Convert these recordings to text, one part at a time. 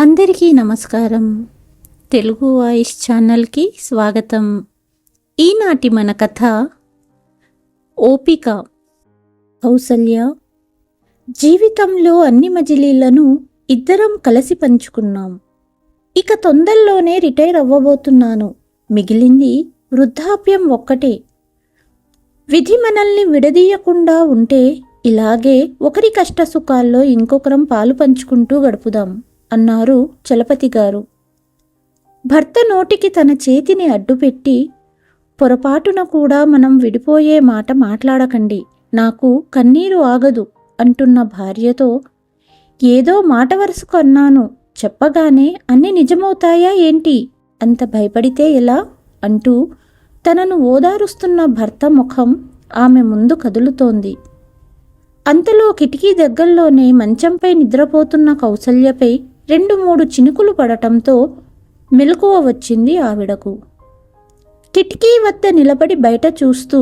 అందరికీ నమస్కారం. తెలుగు వాయిస్ ఛానల్కి స్వాగతం. ఈనాటి మన కథ ఓపిక. కౌసల్య. జీవితంలో అన్ని మజిలీలను ఇద్దరం కలిసి పంచుకున్నాం. ఇక తొందరలోనే రిటైర్ అవ్వబోతున్నాను. మిగిలింది వృద్ధాప్యం ఒక్కటే. విధి మనల్ని విడదీయకుండా ఉంటే ఇలాగే ఒకరి కష్టసుఖాల్లో ఇంకొకరం పాలు పంచుకుంటూ గడుపుదాం అన్నారు చలపతి గారు. భర్త నోటికి తన చేతిని అడ్డుపెట్టి, పొరపాటున కూడా మనం విడిపోయే మాట మాట్లాడకండి, నాకు కన్నీరు ఆగదు అంటున్న భార్యతో, ఏదో మాట వరుసకు అన్నాను, చెప్పగానే అన్ని నిజమవుతాయా ఏంటి, అంత భయపడితే ఎలా అంటూ తనను ఓదారుస్తున్న భర్త ముఖం ఆమె ముందు కదులుతోంది. అంతలో కిటికీ దగ్గరలోనే మంచంపై నిద్రపోతున్న కౌసల్యపై 2-3 చినుకులు పడటంతో మెలకువ వచ్చింది ఆవిడకు. కిటికీ వద్ద నిలబడి బయట చూస్తూ,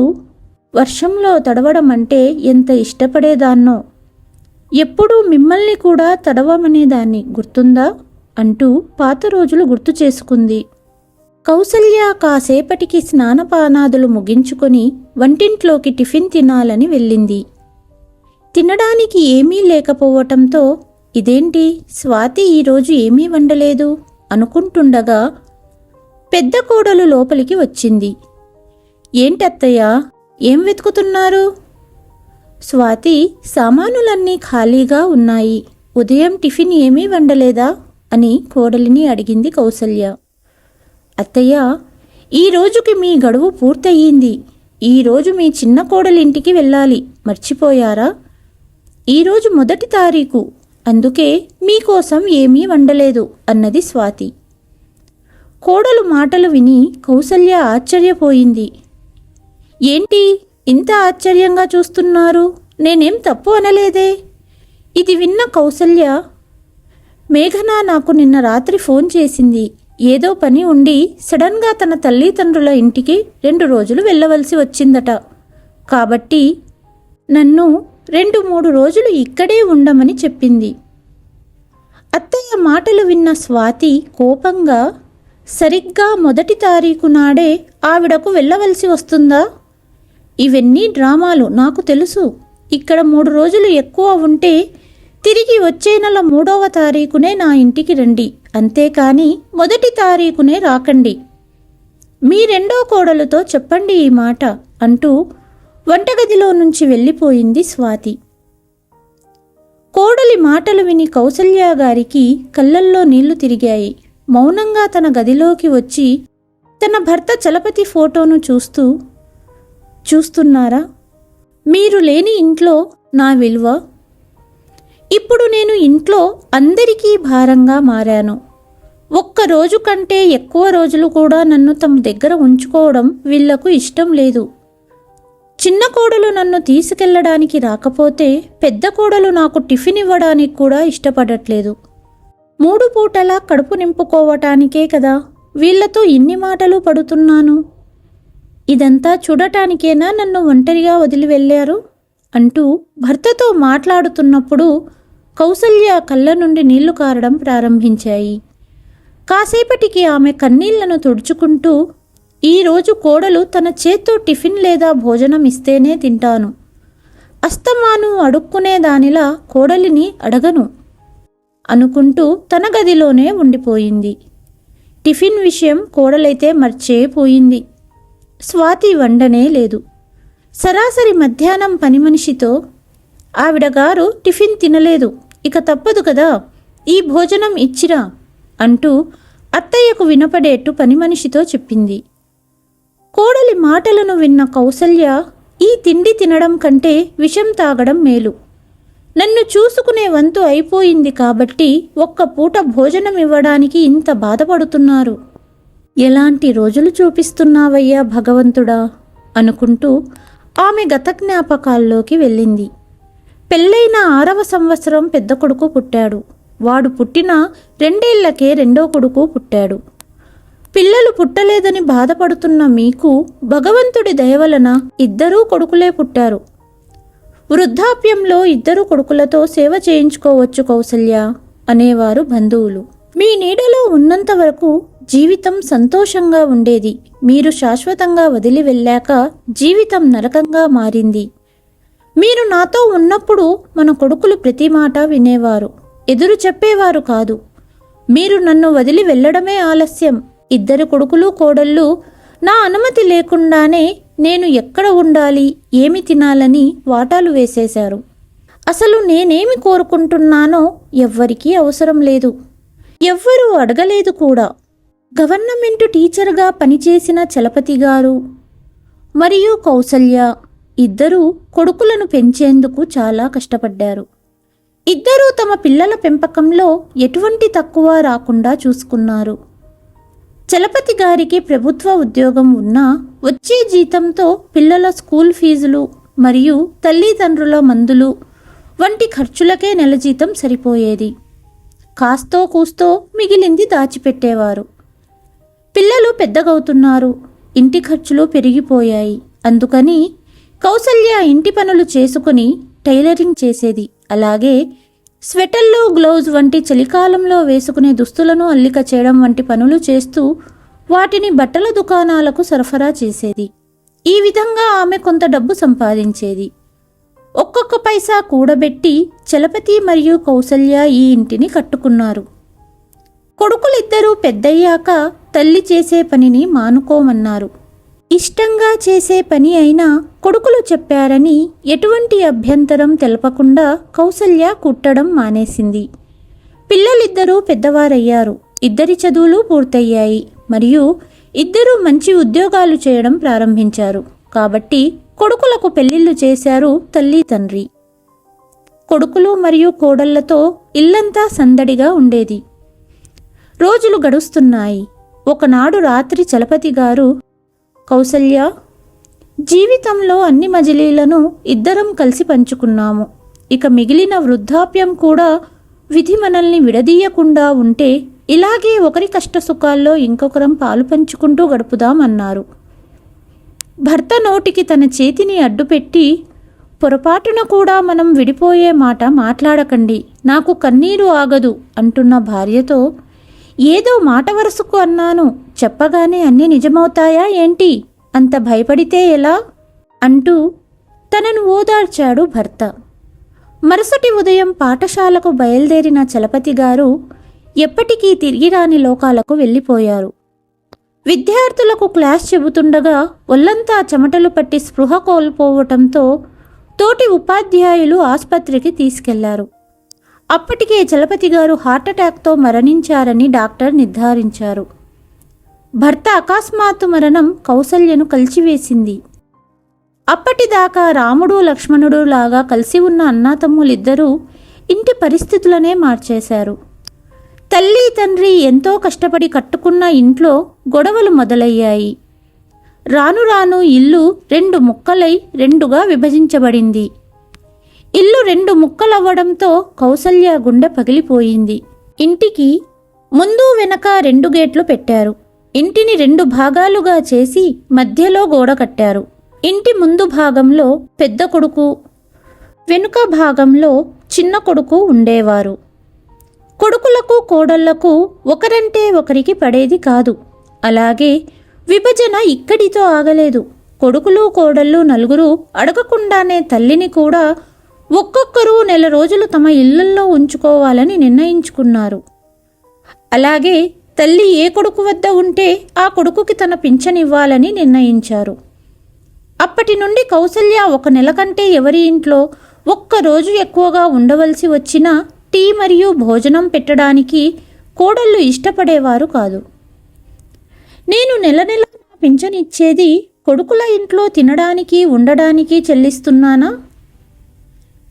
వర్షంలో తడవడం అంటే ఎంత ఇష్టపడేదాన్నో, ఎప్పుడూ మిమ్మల్ని కూడా తడవమనేదాన్ని, గుర్తుందా అంటూ పాత రోజులు గుర్తు చేసుకుంది. కౌసల్య కాసేపటికి స్నానపానాదులు ముగించుకొని వంటింట్లోకి టిఫిన్ తినాలని వెళ్ళింది. తినడానికి ఏమీ లేకపోవటంతో, ఇదేంటి స్వాతి ఈరోజు ఏమీ వండలేదు అనుకుంటుండగా పెద్ద కోడలు లోపలికి వచ్చింది. ఏంటత్తయ్యా, ఏం వెతుకుతున్నారు? స్వాతి, సామానులన్నీ ఖాళీగా ఉన్నాయి, ఉదయం టిఫిన్ ఏమీ వండలేదా అని కోడలిని అడిగింది కౌసల్య. అత్తయ్య, ఈ రోజుకి మీ గడువు పూర్తయింది. ఈరోజు మీ చిన్న కోడలింటికి వెళ్ళాలి, మర్చిపోయారా? ఈరోజు 1వ తారీఖు, అందుకే మీకోసం ఏమీ వండలేదు అన్నది స్వాతి. కోడలు మాటలు విని కౌసల్య ఆశ్చర్యపోయింది. ఏంటి ఇంత ఆశ్చర్యంగా చూస్తున్నారు? నేనేం తప్పు అనలేదే. ఇది విన్న కౌసల్య, మేఘన నాకు నిన్న రాత్రి ఫోన్ చేసింది. ఏదో పని ఉండి సడన్గా తన తల్లిదండ్రుల ఇంటికి 2 రోజులు వెళ్ళవలసి వచ్చిందట. కాబట్టి నన్ను 2-3 రోజులు ఇక్కడే ఉండమని చెప్పింది. అత్తయ్య మాటలు విన్న స్వాతి కోపంగా, సరిగ్గా 1వ తారీఖు నాడే ఆవిడకు వెళ్ళవలసి వస్తుందా? ఇవన్నీ డ్రామాలు, నాకు తెలుసు. ఇక్కడ 3 రోజులు ఎక్కువ ఉంటే తిరిగి వచ్చే నెల 3వ తారీఖునే నా ఇంటికి రండి, అంతేకాని 1వ తారీఖునే రాకండి. మీ 2వ కోడలుతో చెప్పండి ఈ మాట అంటూ వంటగదిలో నుంచి వెళ్ళిపోయింది స్వాతి. కోడలి మాటలు విని కౌసల్య గారికి కళ్ళల్లో నీళ్లు తిరిగాయి. మౌనంగా తన గదిలోకి వచ్చి తన భర్త చలపతి ఫోటోను చూస్తున్నారా? మీరు లేని ఇంట్లో నా విలువ? ఇప్పుడు నేను ఇంట్లో అందరికీ భారంగా మారాను. 1 రోజు కంటే ఎక్కువ రోజులు కూడా నన్ను తమ దగ్గర ఉంచుకోవడం వీళ్లకు ఇష్టం లేదు. చిన్న కోడలు నన్ను తీసుకెళ్లడానికి రాకపోతే పెద్ద కోడలు నాకు టిఫిన్ ఇవ్వడానికి కూడా ఇష్టపడట్లేదు. 3 పూటలా కడుపు నింపుకోవటానికే కదా వీళ్లతో ఇన్ని మాటలు పడుతున్నాను. ఇదంతా చూడటానికేనా నన్ను ఒంటరిగా వదిలి వెళ్ళారు అంటూ భర్తతో మాట్లాడుతున్నప్పుడు కౌసల్య కళ్ళ నుండి నీళ్లు కారడం ప్రారంభించాయి. కాసేపటికి ఆమె కన్నీళ్లను తుడుచుకుంటూ, ఈరోజు కోడలు తన చేత్తో టిఫిన్ లేదా భోజనం ఇస్తేనే తింటాను. అస్తమాను అడుక్కునే దానిలా కోడలిని అడగను అనుకుంటూ తన గదిలోనే ఉండిపోయింది. టిఫిన్ విషయం కోడలైతే మర్చేపోయింది. స్వాతి వండనే లేదు. సరాసరి మధ్యాహ్నం పని మనిషితో, ఆవిడ గారు టిఫిన్ తినలేదు, ఇక తప్పదు కదా, ఈ భోజనం ఇచ్చిరా అంటూ అత్తయ్యకు వినపడేట్టు పని మనిషితో చెప్పింది. కోడలి మాటలను విన్న కౌసల్య, ఈ తిండి తినడం కంటే విషం తాగడం మేలు. నన్ను చూసుకునే వంతు అయిపోయింది కాబట్టి 1 పూట భోజనం ఇవ్వడానికి ఇంత బాధపడుతున్నారు. ఎలాంటి రోజులు చూపిస్తున్నావయ్యా భగవంతుడా అనుకుంటూ ఆమె గత జ్ఞాపకాల్లోకి వెళ్ళింది. పెళ్ళైన 6వ సంవత్సరం పెద్ద కొడుకు పుట్టాడు. వాడు పుట్టిన 2 ఏళ్లకే 2వ కొడుకు పుట్టాడు. పిల్లలు పుట్టలేదని బాధపడుతున్న మీకు భగవంతుడి దయవలన 2 కొడుకులే పుట్టారు. వృద్ధాప్యంలో 2 కొడుకులతో సేవ చేయించుకోవచ్చు కౌసల్య అనేవారు బంధువులు. మీ నీడలో ఉన్నంత వరకు జీవితం సంతోషంగా ఉండేది. మీరు శాశ్వతంగా వదిలి వెళ్ళాక జీవితం నరకంగా మారింది. మీరు నాతో ఉన్నప్పుడు మన కొడుకులు ప్రతి మాట వినేవారు, ఎదురు చెప్పేవారు కాదు. మీరు నన్ను వదిలి వెళ్ళడమే ఆలస్యం. 2 కొడుకులు కోడళ్ళు నా అనుమతి లేకుండానే నేను ఎక్కడ ఉండాలి, ఏమి తినాలని వాటాలు వేసేశారు. అసలు నేనేమి కోరుకుంటున్నానో ఎవ్వరికీ అవసరం లేదు, ఎవ్వరూ అడగలేదు కూడా. గవర్నమెంటు టీచర్గా పనిచేసిన చలపతి గారు మరియు కౌసల్య ఇద్దరూ కొడుకులను పెంచేందుకు చాలా కష్టపడ్డారు. ఇద్దరూ తమ పిల్లల పెంపకంలో ఎటువంటి తక్కువ రాకుండా చూసుకున్నారు. చలపతి గారికి ప్రభుత్వ ఉద్యోగం ఉన్నా వచ్చే జీతంతో పిల్లల స్కూల్ ఫీజులు మరియు తల్లిదండ్రుల మందులు వంటి ఖర్చులకే నెల జీతం సరిపోయేది. కాస్తో కూస్తో మిగిలింది దాచిపెట్టేవారు. పిల్లలు పెద్దగవుతున్నారు, ఇంటి ఖర్చులు పెరిగిపోయాయి. అందుకని కౌసల్య ఇంటి పనులు చేసుకుని టైలరింగ్ చేసేది. అలాగే స్వెటర్లు, గ్లౌజ్ వంటి చలికాలంలో వేసుకునే దుస్తులను అల్లిక చేయడం వంటి పనులు చేస్తూ వాటిని బట్టల దుకాణాలకు సరఫరా చేసేది. ఈ విధంగా ఆమె కొంత డబ్బు సంపాదించేది. ఒక్కొక్క పైసా కూడబెట్టి చలపతి మరియు కౌసల్య ఈ ఇంటిని కట్టుకున్నారు. కొడుకులిద్దరూ పెద్దయ్యాక తల్లి చేసే పనిని మానుకోమన్నారు. ఇష్టంగా చేసే పని అయినా కొడుకులు చెప్పారని ఎటువంటి అభ్యంతరం తెలపకుండా కౌసల్య కుట్టడం మానేసింది. పిల్లలిద్దరూ పెద్దవారయ్యారు. 2 చదువులు పూర్తయ్యాయి మరియు 2 మంచి ఉద్యోగాలు చేయడం ప్రారంభించారు. కాబట్టి కొడుకులకు పెళ్లిళ్లు చేశారు తల్లి తండ్రి. కొడుకులు మరియు కోడళ్లతో ఇల్లంతా సందడిగా ఉండేది. రోజులు గడుస్తున్నాయి. ఒకనాడు రాత్రి చలపతి గారు, కౌసల్య, జీవితంలో అన్ని మజిలీలను ఇద్దరం కలిసి పంచుకున్నాము. ఇక మిగిలిన వృద్ధాప్యం కూడా విధి మనల్ని విడదీయకుండా ఉంటే ఇలాగే ఒకరి కష్టసుఖాల్లో ఇంకొకరం పాలు పంచుకుంటూ గడుపుదామన్నారు. భర్త నోటికి తన చేతిని అడ్డుపెట్టి, పొరపాటున కూడా మనం విడిపోయే మాట మాట్లాడకండి, నాకు కన్నీరు ఆగదు అంటున్న భార్యతో, ఏదో మాట వరుసకు అన్నాను, చెప్పగానే అన్నీ నిజమవుతాయా ఏంటి, అంత భయపడితే ఎలా అంటూ తనను ఓదార్చాడు భర్త. మరుసటి ఉదయం పాఠశాలకు బయలుదేరిన చలపతి గారు ఎప్పటికీ తిరిగి రాని లోకాలకు వెళ్ళిపోయారు. విద్యార్థులకు క్లాస్ చెబుతుండగా ఒళ్లంతా చెమటలు పట్టి స్పృహ కోల్పోవటంతో తోటి ఉపాధ్యాయులు ఆసుపత్రికి తీసుకెళ్లారు. అప్పటికే చలపతి గారు హార్ట్అటాక్తో మరణించారని డాక్టర్ నిర్ధారించారు. భర్త అకస్మాత్తు మరణం కౌసల్యను కలిచివేసింది. అప్పటిదాకా రాముడు లక్ష్మణుడు లాగా కలిసి ఉన్న అన్నాతమ్ములిద్దరూ ఇంటి పరిస్థితులనే మార్చేశారు. తల్లి తండ్రి ఎంతో కష్టపడి కట్టుకున్న ఇంట్లో గొడవలు మొదలయ్యాయి. రాను రాను ఇల్లు 2 ముక్కలై 2గా విభజించబడింది. ఇల్లు 2 ముక్కలవ్వడంతో కౌసల్య గుండె పగిలిపోయింది. ఇంటికి ముందు వెనక 2 గేట్లు పెట్టారు. ఇంటిని 2 భాగాలుగా చేసి మధ్యలో గోడ కట్టారు. ఇంటి ముందు భాగంలో పెద్ద కొడుకు, వెనుక భాగంలో చిన్న కొడుకు ఉండేవారు. కొడుకులకు కోడళ్లకు ఒకరంటే ఒకరికి పడేది కాదు. అలాగే విభజన ఇక్కడితో ఆగలేదు. కొడుకులు కోడళ్ళు నలుగురు అడగకుండానే తల్లిని కూడా ఒక్కొక్కరు నెల రోజులు తమ ఇళ్లల్లో ఉంచుకోవాలని నిర్ణయించుకున్నారు. అలాగే తల్లి ఏ కొడుకు వద్ద ఉంటే ఆ కొడుకుకి తన పింఛనివ్వాలని నిర్ణయించారు. అప్పటి నుండి కౌసల్య 1 నెల కంటే ఎవరి ఇంట్లో ఒక్కరోజు ఎక్కువగా ఉండవలసి వచ్చినా టీ మరియు భోజనం పెట్టడానికి కోడళ్ళు ఇష్టపడేవారు కాదు. నేను నెల నెల పింఛనిచ్చేది కొడుకుల ఇంట్లో తినడానికి ఉండడానికి చెల్లిస్తున్నానా?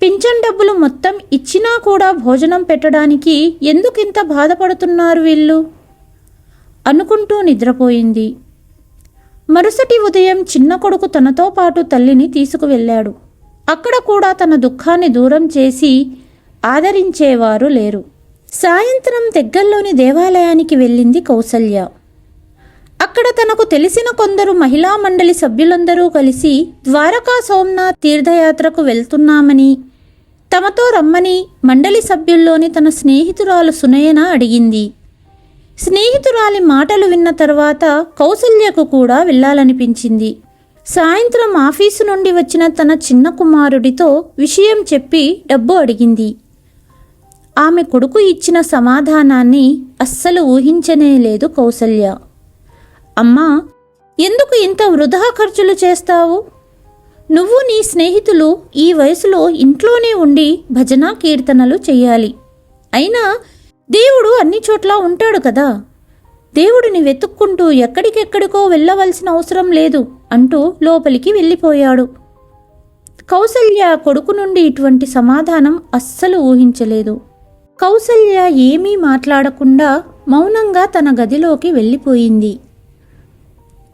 పింఛన్ డబ్బులు మొత్తం ఇచ్చినా కూడా భోజనం పెట్టడానికి ఎందుకింత బాధపడుతున్నారు వీళ్ళు అనుకుంటూ నిద్రపోయింది. మరుసటి ఉదయం చిన్న కొడుకు తనతో పాటు తల్లిని తీసుకువెళ్ళాడు. అక్కడ కూడా తన దుఃఖాన్ని దూరం చేసి ఆదరించేవారు లేరు. సాయంత్రం దగ్గరలోని దేవాలయానికి వెళ్ళింది కౌసల్య. అక్కడ తనకు తెలిసిన కొందరు మహిళా మండలి సభ్యులందరూ కలిసి ద్వారకా సోమనాథ్ తీర్థయాత్రకు వెళ్తున్నామని, తమతో రమ్మని మండలి సభ్యుల్లోని తన స్నేహితురాలు సునయన అడిగింది. స్నేహితురాలి మాటలు విన్న తర్వాత కౌసల్యకు కూడా వెళ్ళాలనిపించింది. సాయంత్రం ఆఫీసు నుండి వచ్చిన తన చిన్న కుమారుడితో విషయం చెప్పి డబ్బు అడిగింది. ఆమె కొడుకు ఇచ్చిన సమాధానాన్ని అస్సలు ఊహించనే లేదు కౌసల్య. అమ్మా, ఎందుకు ఇంత వృధా ఖర్చులు చేస్తావు? నువ్వు నీ స్నేహితులు ఈ వయసులో ఇంట్లోనే ఉండి భజన కీర్తనలు చెయ్యాలి. అయినా దేవుడు అన్ని చోట్ల ఉంటాడు కదా. దేవుడిని వెతుక్కుంటూ ఎక్కడికెక్కడికో వెళ్ళవలసిన అవసరం లేదు అంటూ లోపలికి వెళ్ళిపోయాడు. కౌసల్య కొడుకు నుండి ఇటువంటి సమాధానం అస్సలు ఊహించలేదు. కౌసల్య ఏమీ మాట్లాడకుండా మౌనంగా తన గదిలోకి వెళ్ళిపోయింది.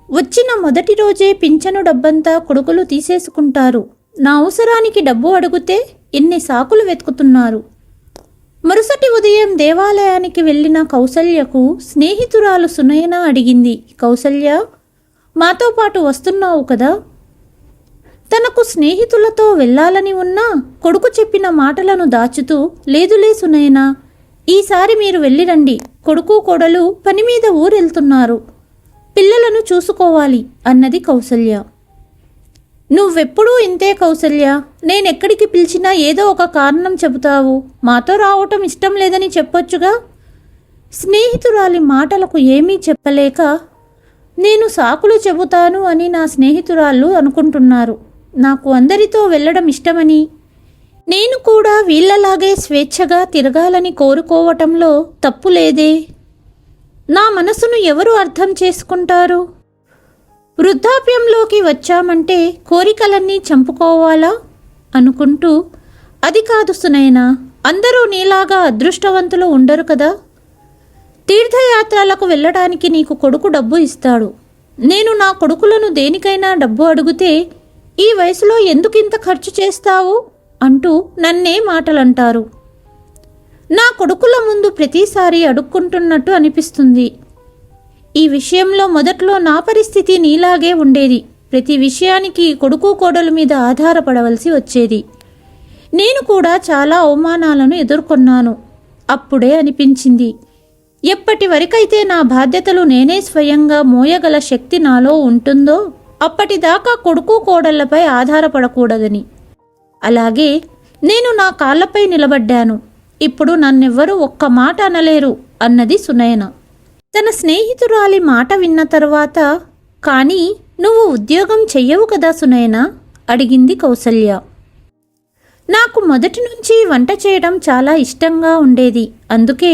వచ్చిన మొదటి రోజే పింఛను డబ్బంతా కొడుకులు తీసేసుకుంటారు. నా అవసరానికి డబ్బు అడిగితే ఎన్ని సాకులు వెతుకుతున్నారు. మరుసటి ఉదయం దేవాలయానికి వెళ్ళిన కౌసల్యకు స్నేహితురాలు సునయన అడిగింది, కౌసల్య, మాతో పాటు వస్తున్నావు కదా? తనకు స్నేహితులతో వెళ్ళాలని ఉన్నా కొడుకు చెప్పిన మాటలను దాచుతూ, లేదులే సునయన, ఈసారి మీరు వెళ్ళిరండి. కొడుకు కోడలు పని మీద ఊరెళ్తున్నారు, పిల్లలను చూసుకోవాలి అన్నది కౌసల్య. నువ్వెప్పుడూ ఇంతే కౌసల్య, నేనెక్కడికి పిలిచినా ఏదో ఒక కారణం చెబుతావు. మాతో రావటం ఇష్టం లేదని చెప్పొచ్చుగా. స్నేహితురాలి మాటలకు ఏమీ చెప్పలేక, నేను సాకులు చెబుతాను అని నా స్నేహితురాళ్ళు అనుకుంటున్నారు. నాకు అందరితో వెళ్ళడం ఇష్టమని, నేను కూడా వీళ్ళలాగే స్వేచ్ఛగా తిరగాలని కోరుకోవటంలో తప్పు లేదే. నా మనసును ఎవరు అర్థం చేసుకుంటారు? వృద్ధాప్యంలోకి వచ్చామంటే కోరికలన్నీ చంపుకోవాలా అనుకుంటూ, అది కాదు సునయన, అందరూ నీలాగా అదృష్టవంతులు ఉండరు కదా. తీర్థయాత్రలకు వెళ్ళడానికి నీకు కొడుకు డబ్బు ఇస్తాడు. నేను నా కొడుకులను దేనికైనా డబ్బు అడిగితే, ఈ వయసులో ఎందుకింత ఖర్చు చేస్తావు అంటూ నన్నే మాటలంటారు. నా కొడుకుల ముందు ప్రతిసారి అడుక్కుంటున్నట్టు అనిపిస్తుంది. ఈ విషయంలో మొదట్లో నా పరిస్థితి నీలాగే ఉండేది. ప్రతి విషయానికి కొడుకు కోడలు మీద ఆధారపడవలసి వచ్చేది. నేను కూడా చాలా అవమానాలను ఎదుర్కొన్నాను. అప్పుడే అనిపించింది, ఎప్పటి వరకైతే నా బాధ్యతలు నేనే స్వయంగా మోయగల శక్తి నాలో ఉంటుందో అప్పటిదాకా కొడుకు కోడళ్లపై ఆధారపడకూడదని. అలాగే నేను నా కాళ్లపై నిలబడ్డాను. ఇప్పుడు నన్నెవ్వరూ ఒక్క మాట అనలేరు అన్నది సునయన. తన స్నేహితురాలి మాట విన్న తర్వాత, కానీ నువ్వు ఉద్యోగం చెయ్యవు కదా సునయన అడిగింది కౌసల్య. నాకు మొదటి నుంచి వంట చేయడం చాలా ఇష్టంగా ఉండేది. అందుకే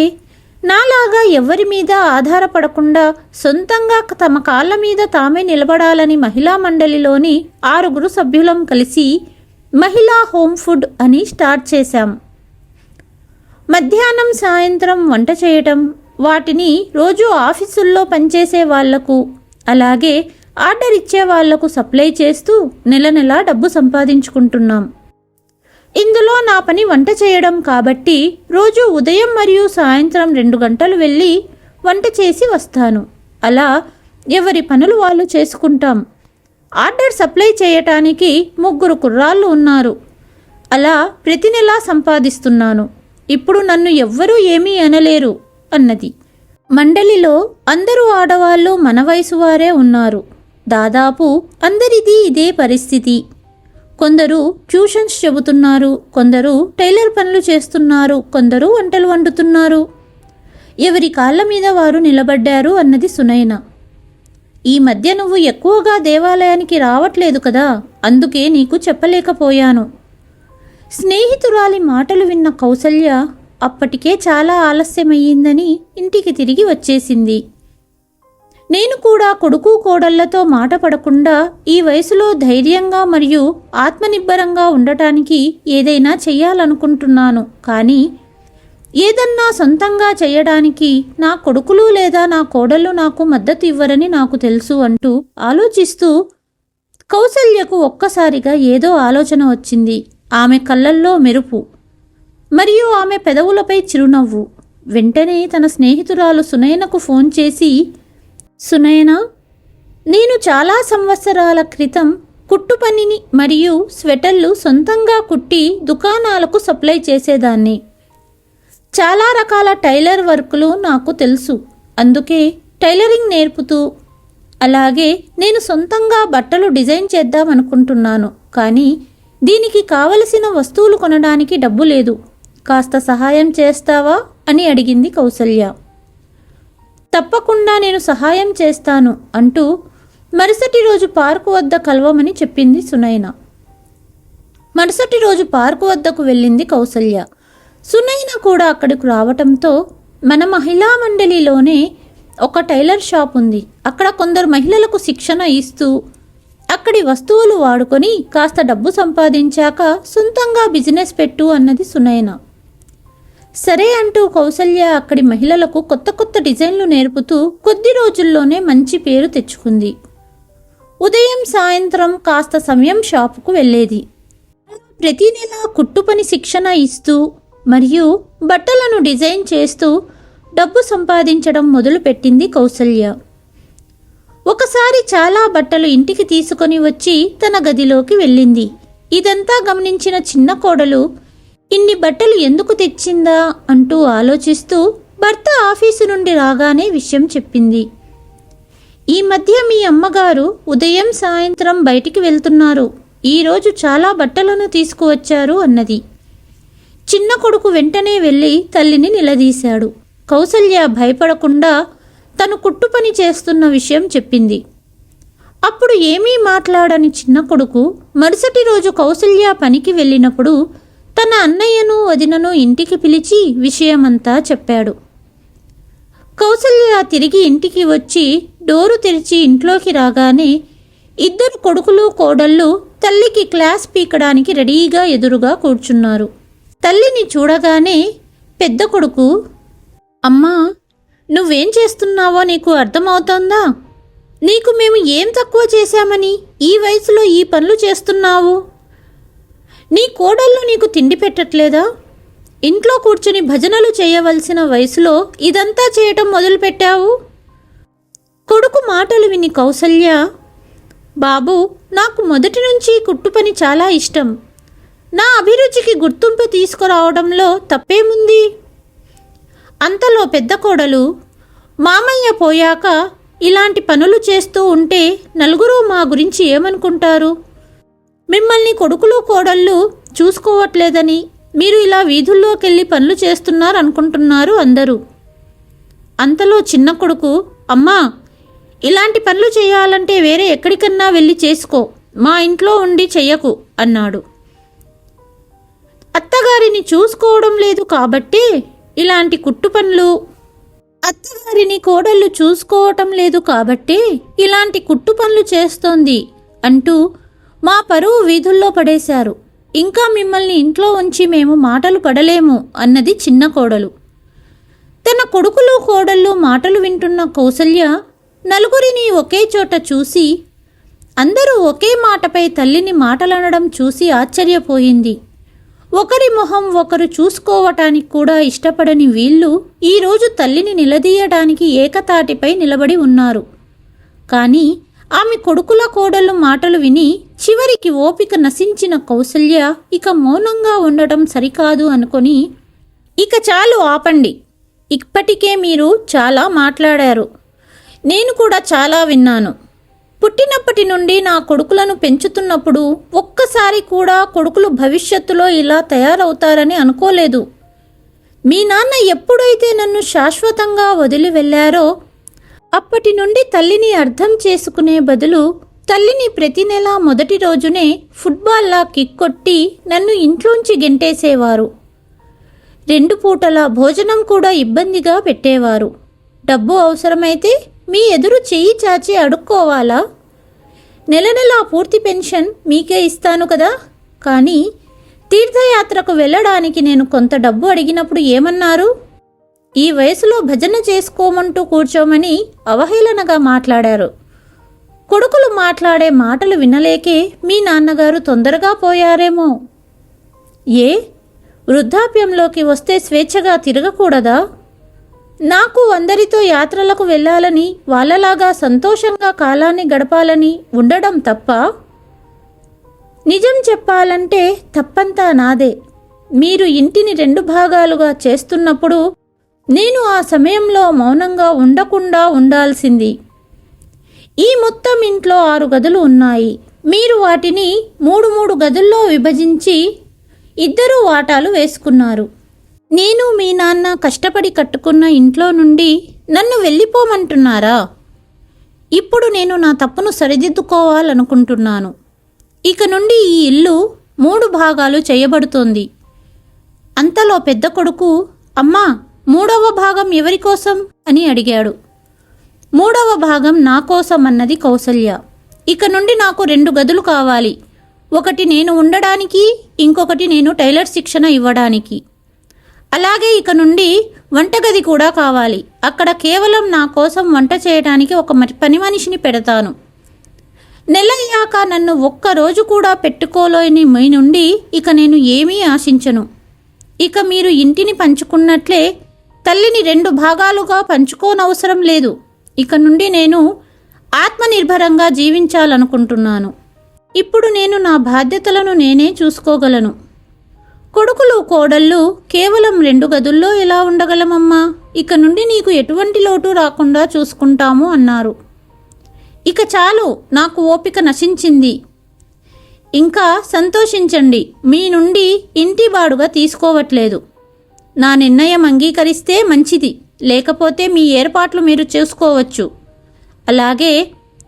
నాలాగా ఎవ్వరి మీద ఆధారపడకుండా సొంతంగా తమ కాళ్ళ మీద తామే నిలబడాలని మహిళా మండలిలోని 6 సభ్యులం కలిసి మహిళా హోమ్ ఫుడ్ అని స్టార్ట్ చేశాం. మధ్యాహ్నం సాయంత్రం వంట చేయటం, వాటిని రోజు ఆఫీసుల్లో పనిచేసే వాళ్లకు, అలాగే ఆర్డర్ ఇచ్చే వాళ్లకు సప్లై చేస్తూ నెల నెల డబ్బు సంపాదించుకుంటున్నాం. ఇందులో నా పని వంట చేయడం కాబట్టి రోజు ఉదయం మరియు సాయంత్రం 2 గంటలు వెళ్ళి వంట చేసి వస్తాను. అలా ఎవరి పనులు వాళ్ళు చేసుకుంటాం. ఆర్డర్ సప్లై చేయటానికి 3 కుర్రాళ్ళు ఉన్నారు. అలా ప్రతి నెలా సంపాదిస్తున్నాను. ఇప్పుడు నన్ను ఎవ్వరూ ఏమీ అనలేరు అన్నది. మండలిలో అందరూ ఆడవాళ్ళు మన వయసు వారే ఉన్నారు. దాదాపు అందరిది ఇదే పరిస్థితి. కొందరు ట్యూషన్స్ చెబుతున్నారు, కొందరు టైలర్ పనులు చేస్తున్నారు, కొందరు వంటలు వండుతున్నారు. ఎవరి కాళ్ళ మీద వారు నిలబడ్డారు అన్నది సునయన. ఈ మధ్య నువ్వు ఎక్కువగా దేవాలయానికి రావట్లేదు కదా, అందుకే నీకు చెప్పలేకపోయాను. స్నేహితురాలి మాటలు విన్న కౌసల్య అప్పటికే చాలా ఆలస్యమయ్యిందని ఇంటికి తిరిగి వచ్చేసింది. నేను కూడా కొడుకు కోడళ్లతో మాట పడకుండా ఈ వయసులో ధైర్యంగా మరియు ఆత్మనిర్భరంగా ఉండటానికి ఏదైనా చెయ్యాలనుకుంటున్నాను. కానీ ఏదన్నా సొంతంగా చేయడానికి నా కొడుకులు లేదా నా కోడళ్ళు నాకు మద్దతు ఇవ్వరని నాకు తెలుసు అంటూ ఆలోచిస్తూ కౌసల్యకు ఒక్కసారిగా ఏదో ఆలోచన వచ్చింది. ఆమె కళ్ళల్లో మెరుపు మరియు ఆమె పెదవులపై చిరునవ్వు. వెంటనే తన స్నేహితురాలు సునయనకు ఫోన్ చేసి, సునయన, నేను చాలా సంవత్సరాల క్రితం కుట్టు పనిని మరియు స్వెటర్లు సొంతంగా కుట్టి దుకాణాలకు సప్లై చేసేదాన్ని. చాలా రకాల టైలర్ వర్కులు నాకు తెలుసు. అందుకే టైలరింగ్ నేర్పుతూ, అలాగే నేను సొంతంగా బట్టలు డిజైన్ చేద్దామనుకుంటున్నాను. కానీ దీనికి కావలసిన వస్తువులు కొనడానికి డబ్బు లేదు. కాస్త సహాయం చేస్తావా అని అడిగింది కౌసల్య. తప్పకుండా నేను సహాయం చేస్తాను అంటూ మరుసటి రోజు పార్కు వద్ద కలవమని చెప్పింది సునైన. మరుసటి రోజు పార్కు వద్దకు వెళ్ళింది కౌసల్య. సునైన కూడా అక్కడికి రావటంతో మన మహిళా మండలిలోనే ఒక టైలర్ షాప్ ఉంది. అక్కడ కొందరు మహిళలకు శిక్షణ ఇస్తూ అక్కడి వస్తువులు వాడుకొని కాస్త డబ్బు సంపాదించాక సొంతంగా బిజినెస్ పెట్టు అన్నది సునైన. సరే అంటూ కౌసల్య అక్కడి మహిళలకు కొత్త కొత్త డిజైన్లు నేర్పుతూ కొద్ది రోజుల్లోనే మంచి పేరు తెచ్చుకుంది. ఉదయం సాయంత్రం కాస్త సమయం షాపుకు వెళ్ళేది. ప్రతి నెల కుట్టు పని శిక్షణ ఇస్తూ మరియు బట్టలను డిజైన్ చేస్తూ డబ్బు సంపాదించడం మొదలుపెట్టింది కౌసల్య. ఒకసారి చాలా బట్టలు ఇంటికి తీసుకొని వచ్చి తన గదిలోకి వెళ్ళింది. ఇదంతా గమనించిన చిన్న కోడలు ఇన్ని బట్టలు ఎందుకు తెచ్చిందా అంటూ ఆలోచిస్తూ భర్త ఆఫీసు నుండి రాగానే విషయం చెప్పింది. ఈ మధ్య మీ అమ్మగారు ఉదయం సాయంత్రం బయటికి వెళ్తున్నారు. ఈరోజు చాలా బట్టలను తీసుకువచ్చారు అన్నది. చిన్న కొడుకు వెంటనే వెళ్ళి తల్లిని నిలదీశాడు. కౌసల్య భయపడకుండా తను కుట్టు పని చేస్తున్న విషయం చెప్పింది. అప్పుడు ఏమీ మాట్లాడని చిన్న కొడుకు మరుసటి రోజు కౌసల్య పనికి వెళ్ళినప్పుడు తన అన్నయ్యను వదినను ఇంటికి పిలిచి విషయమంతా చెప్పాడు. కౌసల్య తిరిగి ఇంటికి వచ్చి డోరు తెరిచి ఇంట్లోకి రాగానే ఇద్దరు కొడుకులు కోడళ్ళు తల్లికి క్లాస్ పీకడానికి రెడీగా ఎదురుగా కూర్చున్నారు. తల్లిని చూడగానే పెద్ద కొడుకు, అమ్మా, నువ్వేం చేస్తున్నావో నీకు అర్థమవుతోందా? నీకు మేము ఏం తక్కువ చేశామని ఈ వయసులో ఈ పనులు చేస్తున్నావు? నీ కోడళ్ళు నీకు తిండి పెట్టట్లేదా? ఇంట్లో కూర్చుని భజనలు చేయవలసిన వయసులో ఇదంతా చేయటం మొదలుపెట్టావు. కొడుకు మాటలు విని కౌసల్య, బాబు, నాకు మొదటి నుంచి కుట్టు పని చాలా ఇష్టం. నా అభిరుచికి గుర్తింపు తీసుకురావడంలో తప్పేముంది? అంతలో పెద్ద కోడలు, మామయ్య పోయాక ఇలాంటి పనులు చేస్తూ ఉంటే నలుగురు మా గురించి ఏమనుకుంటారు? మిమ్మల్ని కొడుకులు కోడళ్ళు చూసుకోవట్లేదని మీరు ఇలా వీధుల్లోకెళ్ళి పనులు చేస్తున్నారనుకుంటున్నారు అందరూ. అంతలో చిన్న కొడుకు, అమ్మా, ఇలాంటి పనులు చేయాలంటే వేరే ఎక్కడికన్నా వెళ్ళి చేసుకో, మా ఇంట్లో ఉండి చెయ్యకు అన్నాడు. అత్తగారిని చూసుకోవడం లేదు కాబట్టే ఇలాంటి కుట్టు పనులు, అత్తగారిని కోడళ్ళు చూసుకోవటం లేదు కాబట్టే ఇలాంటి కుట్టు పనులు చేస్తోంది అంటూ మా పరువు వీధుల్లో పడేశారు. ఇంకా మిమ్మల్ని ఇంట్లో ఉంచి మేము మాటలు పడలేము అన్నది చిన్న కోడలు. తన కొడుకులు కోడళ్ళు మాటలు వింటున్న కౌసల్య నలుగురిని ఒకే చోట చూసి అందరూ ఒకే మాటపై తల్లిని మాటలనడం చూసి ఆశ్చర్యపోయింది. ఒకరి మొహం ఒకరు చూసుకోవటానికి కూడా ఇష్టపడని వీళ్ళు ఈరోజు తల్లిని నిలదీయడానికి ఏకతాటిపై నిలబడి ఉన్నారు. కానీ ఆమె కొడుకుల కోడళ్ళు మాటలు విని చివరికి ఓపిక నశించిన కౌసల్య ఇక మౌనంగా ఉండటం సరికాదు అనుకొని, ఇక చాలు ఆపండి, ఇప్పటికే మీరు చాలా మాట్లాడారు, నేను కూడా చాలా విన్నాను. పుట్టినప్పటి నుండి నా కొడుకులను పెంచుతున్నప్పుడు ఒక్కసారి కూడా కొడుకులు భవిష్యత్తులో ఇలా తయారవుతారని అనుకోలేదు. మీ నాన్న ఎప్పుడైతే నన్ను శాశ్వతంగా వదిలి వెళ్ళారో అప్పటి నుండి తల్లిని అర్థం చేసుకునే బదులు తల్లిని ప్రతి నెల మొదటి రోజునే ఫుట్బాల్లా కిక్ కొట్టి నన్ను ఇంట్లోంచి గెంటేసేవారు. 2 పూటల భోజనం కూడా ఇబ్బందిగా పెట్టేవారు. డబ్బు అవసరమైతే మీ ఎదురు చెయ్యి చాచి అడుక్కోవాలా? నెల నెలా పూర్తి పెన్షన్ మీకే ఇస్తాను కదా. కానీ తీర్థయాత్రకు వెళ్ళడానికి నేను కొంత డబ్బు అడిగినప్పుడు ఏమన్నారు? ఈ వయసులో భజన చేసుకోమంటూ కూర్చోమని అవహేళనగా మాట్లాడారు. కొడుకులు మాట్లాడే మాటలు వినలేకే మీ నాన్నగారు తొందరగా పోయారేమో. ఏ వృద్ధాప్యంలోకి వస్తే స్వేచ్ఛగా తిరగకూడదా? నాకు అందరితో యాత్రలకు వెళ్ళాలని, వాళ్ళలాగా సంతోషంగా కాలాన్ని గడపాలని ఉండడం తప్ప? నిజం చెప్పాలంటే తప్పంతా నాదే. మీరు ఇంటిని 2 భాగాలుగా చేస్తున్నప్పుడు నేను ఆ సమయంలో మౌనంగా ఉండకుండా ఉండాల్సింది. ఈ మొత్తం ఇంట్లో 6 గదులు ఉన్నాయి. మీరు వాటిని 3 గదుల్లో విభజించి 2 వాటాలు వేసుకున్నారు. నేను మీ నాన్న కష్టపడి కట్టుకున్న ఇంట్లో నుండి నన్ను వెళ్ళిపోమంటున్నారా? ఇప్పుడు నేను నా తప్పును సరిదిద్దుకోవాలనుకుంటున్నాను. ఇక నుండి ఈ ఇల్లు 3 భాగాలు చేయబడుతోంది. అంతలో పెద్ద కొడుకు, అమ్మా, 3వ భాగం ఎవరి కోసం అని అడిగాడు. 3వ భాగం నా కోసం అన్నది కౌసల్య. ఇక నుండి నాకు 2 గదులు కావాలి. ఒకటి నేను ఉండడానికి, ఇంకొకటి నేను టైలర్ శిక్షణ ఇవ్వడానికి. అలాగే ఇక నుండి వంటగది కూడా కావాలి. అక్కడ కేవలం నా కోసం వంట చేయడానికి ఒక పని మనిషిని పెడతాను. నెలయ్యాక నన్ను ఒక్కరోజు కూడా పెట్టుకోలేని మీ నుండి ఇక నేను ఏమీ ఆశించను. ఇక మీరు ఇంటిని పంచుకున్నట్లే తల్లిని 2 భాగాలుగా పంచుకోనవసరం లేదు. ఇక నుండి నేను ఆత్మనిర్భరంగా జీవించాలనుకుంటున్నాను. ఇప్పుడు నేను నా బాధ్యతలను నేనే చూసుకోగలను. కొడుకులు కోడళ్ళు కేవలం 2 గదుల్లో ఎలా ఉండగలమమ్మా? ఇక నుండి నీకు ఎటువంటి లోటు రాకుండా చూసుకుంటాము అన్నారు. ఇక చాలు, నాకు ఓపిక నశించింది. ఇంకా సంతోషించండి, మీ నుండి ఇంటి బాడుగా తీసుకోవట్లేదు. నా నిర్ణయం అంగీకరిస్తే మంచిది, లేకపోతే మీ ఏర్పాట్లు మీరు చేసుకోవచ్చు. అలాగే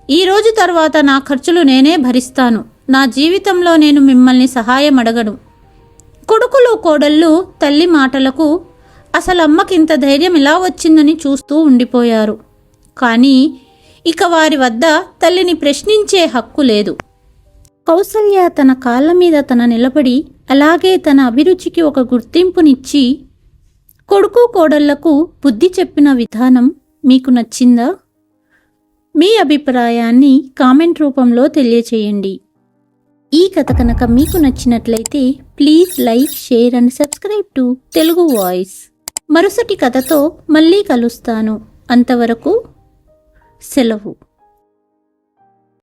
ఈరోజు తర్వాత నా ఖర్చులు నేనే భరిస్తాను. నా జీవితంలో నేను మిమ్మల్ని సహాయం అడగను. కొడుకులు కోడళ్ళు తల్లి మాటలకు అసలు అమ్మకింత ధైర్యం ఎలా వచ్చిందని చూస్తూ ఉండిపోయారు. కానీ ఇక వారి వద్ద తల్లిని ప్రశ్నించే హక్కు లేదు. కౌసల్య తన కాళ్ళ మీద తన నిలబడి, అలాగే తన అభిరుచికి ఒక గుర్తింపునిచ్చి కొడుకు కోడళ్లకు బుద్ధి చెప్పిన విధానం మీకు నచ్చిందా? మీ అభిప్రాయాన్ని కామెంట్ రూపంలో తెలియచేయండి. ఈ కథ కనుక మీకు నచ్చినట్లయితే please like, share and subscribe to Telugu voice. మరుసటి కథతో మళ్ళీ కలుస్తాను. అంతవరకు సెలవు.